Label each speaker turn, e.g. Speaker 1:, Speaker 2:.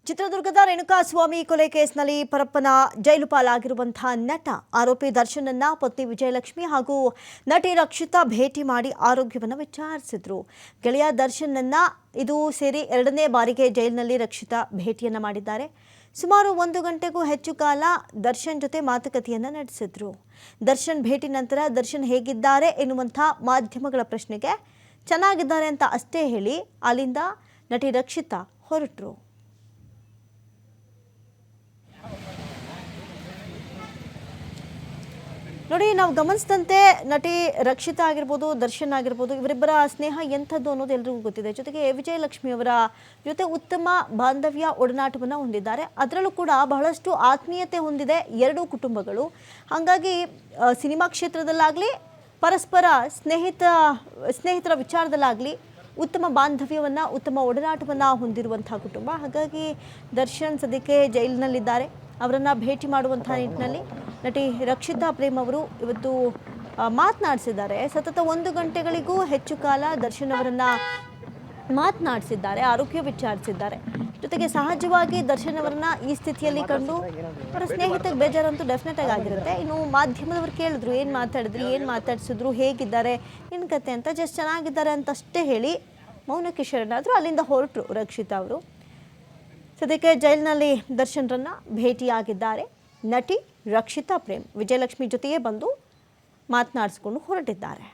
Speaker 1: ಚಿತ್ರದುರ್ಗದ ರೇಣುಕಾಸ್ವಾಮಿ ಕೊಲೆ ಕೇಸ್ನಲ್ಲಿ ಪರಪ್ಪನ ಜೈಲು ಪಾಲಾಗಿರುವಂತಹ ನಟ ಆರೋಪಿ ದರ್ಶನನ್ನ ಪತ್ನಿ ವಿಜಯಲಕ್ಷ್ಮಿ ಹಾಗೂ ನಟಿ ರಕ್ಷಿತಾ ಭೇಟಿ ಮಾಡಿ ಆರೋಗ್ಯವನ್ನು ವಿಚಾರಿಸಿದ್ರು. ಗೆಳೆಯ ದರ್ಶನನ್ನ ಇದು ಸೇರಿ ಎರಡನೇ ಬಾರಿಗೆ ಜೈಲಿನಲ್ಲಿ ರಕ್ಷಿತಾ ಭೇಟಿಯನ್ನ ಮಾಡಿದ್ದಾರೆ. ಸುಮಾರು 1 ಗಂಟೆಗೂ ಹೆಚ್ಚು ಕಾಲ ದರ್ಶನ್ ಜೊತೆ ಮಾತುಕತೆಯನ್ನ ನಡೆಸಿದ್ರು. ದರ್ಶನ್ ಭೇಟಿ ನಂತರ ದರ್ಶನ್ ಹೇಗಿದ್ದಾರೆ ಎನ್ನುವಂಥ ಮಾಧ್ಯಮಗಳ ಪ್ರಶ್ನೆಗೆ ಚೆನ್ನಾಗಿದ್ದಾರೆ ಅಂತ ಅಷ್ಟೇ ಹೇಳಿ ಅಲ್ಲಿಂದ ನಟಿ ರಕ್ಷಿತಾ ಹೊರಟರು. ನೋಡಿ, ನಾವು ಗಮನಿಸಿದಂತೆ ನಟಿ ರಕ್ಷಿತಾ ಆಗಿರ್ಬೋದು, ದರ್ಶನ್ ಆಗಿರ್ಬೋದು, ಇವರಿಬ್ಬರ ಸ್ನೇಹ ಎಂಥದ್ದು ಅನ್ನೋದು ಎಲ್ರಿಗೂ ಗೊತ್ತಿದೆ. ಜೊತೆಗೆ ವಿಜಯಲಕ್ಷ್ಮಿ ಅವರ ಜೊತೆ ಉತ್ತಮ ಬಾಂಧವ್ಯ ಒಡನಾಟವನ್ನು ಹೊಂದಿದ್ದಾರೆ. ಅದರಲ್ಲೂ ಕೂಡ ಬಹಳಷ್ಟು ಆತ್ಮೀಯತೆ ಹೊಂದಿದೆ ಎರಡೂ ಕುಟುಂಬಗಳು. ಹಾಗಾಗಿ ಸಿನಿಮಾ ಕ್ಷೇತ್ರದಲ್ಲಾಗಲಿ ಪರಸ್ಪರ ಸ್ನೇಹಿತರ ವಿಚಾರದಲ್ಲಾಗಲಿ ಉತ್ತಮ ಬಾಂಧವ್ಯವನ್ನು, ಉತ್ತಮ ಒಡನಾಟವನ್ನು ಹೊಂದಿರುವಂಥ ಕುಟುಂಬ. ಹಾಗಾಗಿ ದರ್ಶನ್ ಸದ್ಯಕ್ಕೆ ಜೈಲಿನಲ್ಲಿದ್ದಾರೆ. ಅವರನ್ನು ಭೇಟಿ ಮಾಡುವಂಥ ನಿಟ್ಟಿನಲ್ಲಿ ನಟಿ ರಕ್ಷಿತಾ ಪ್ರೇಮ್ ಅವರು ಇವತ್ತು ಮಾತನಾಡಿಸಿದ್ದಾರೆ. ಸತತ 1 ಗಂಟೆಗಳಿಗೂ ಹೆಚ್ಚು ಕಾಲ ದರ್ಶನ್ ಅವರನ್ನು ಮಾತನಾಡಿಸಿದ್ದಾರೆ, ಆರೋಗ್ಯ ವಿಚಾರಿಸಿದ್ದಾರೆ. ಜೊತೆಗೆ ಸಹಜವಾಗಿ ದರ್ಶನ್ ಅವರನ್ನ ಈ ಸ್ಥಿತಿಯಲ್ಲಿ ಕಂಡು ಅವರ ಸ್ನೇಹಿತರಿಗೆ ಬೇಜಾರಂತೂ ಡೆಫಿನೆಟ್ ಆಗಿರುತ್ತೆ. ಇನ್ನು ಮಾಧ್ಯಮದವರು ಕೇಳಿದ್ರು, ಏನು ಮಾತಾಡಿದ್ರಿ, ಏನು ಮಾತಾಡಿಸಿದ್ರು, ಹೇಗಿದ್ದಾರೆ, ಏನು ಕತೆ ಅಂತ. ಜಸ್ಟ್ ಚೆನ್ನಾಗಿದ್ದಾರೆ ಅಂತಷ್ಟೇ ಹೇಳಿ ಮೌನಕ್ಕೆ ಶರಣಾದರು. ಅಲ್ಲಿಂದ ಹೊರಟರು ರಕ್ಷಿತಾ ಅವರು. ಸದ್ಯಕ್ಕೆ ಜೈಲಿನಲ್ಲಿ ದರ್ಶನ್ರನ್ನ ಭೇಟಿಯಾಗಿದ್ದಾರೆ ನಟಿ ರಕ್ಷಿತಾ ಪ್ರೇಮ್. ವಿಜಯಲಕ್ಷ್ಮಿ ಜೊತೆಯೇ ಬಂದು ಮಾತನಾಡಿಸಿಕೊಂಡು ಹೊರಟಿದ್ದಾರೆ.